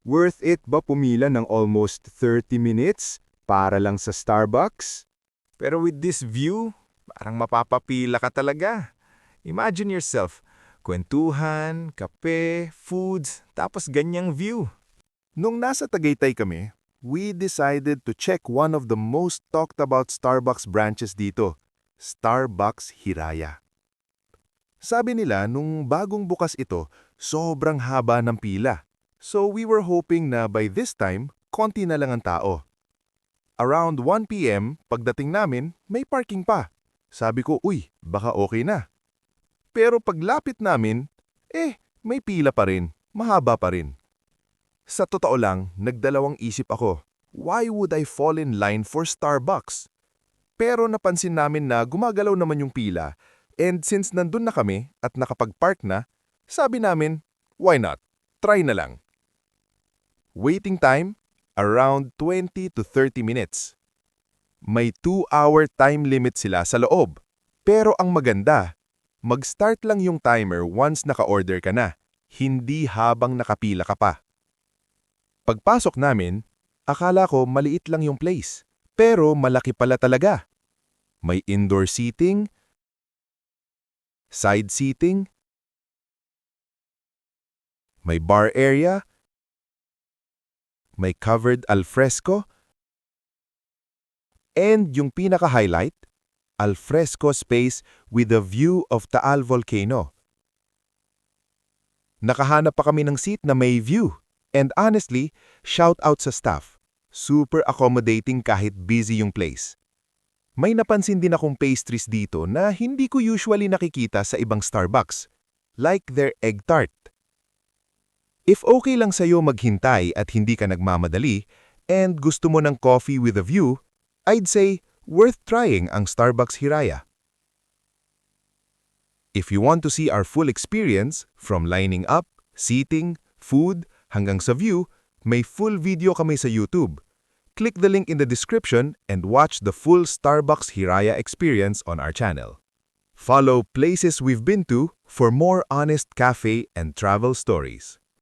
Worth it ba pumila ng almost 30 minutes para lang sa Starbucks? Pero with this view, parang mapapapila ka talaga. Imagine yourself, kwentuhan, kape, foods, tapos ganyang view. Nung nasa Tagaytay kami, we decided to check one of the most talked about Starbucks branches dito, Starbucks Hiraya. Sabi nila nung bagong bukas ito, sobrang haba ng pila. So we were hoping na by this time, konti na lang ang tao. Around 1 p.m., pagdating namin, may parking pa. Sabi ko, uy, baka okay na. Pero paglapit namin, may pila pa rin, mahaba pa rin. Sa totoo lang, nagdalawang isip ako, why would I fall in line for Starbucks? Pero napansin namin na gumagalaw naman yung pila, and since nandun na kami at nakapag-park na, sabi namin, why not? Try na lang. Waiting time, around 20 to 30 minutes. May 2-hour time limit sila sa loob. Pero ang maganda, mag-start lang yung timer once naka-order ka na, hindi habang nakapila ka pa. Pagpasok namin, akala ko maliit lang yung place, pero malaki pala talaga. May indoor seating, side seating, may bar area, may covered alfresco, and yung pinaka-highlight, alfresco space with a view of Taal Volcano. Nakahanap pa kami ng seat na may view. And honestly, shout out sa staff. Super accommodating kahit busy yung place. May napansin din akong pastries dito na hindi ko usually nakikita sa ibang Starbucks, like their egg tart. If okay lang sa'yo maghintay at hindi ka nagmamadali, and gusto mo ng coffee with a view, I'd say worth trying ang Starbucks Hiraya. If you want to see our full experience, from lining up, seating, food, hanggang sa view, may full video kami sa YouTube. Click the link in the description and watch the full Starbucks Hiraya experience on our channel. Follow Places We've Been To for more honest cafe and travel stories.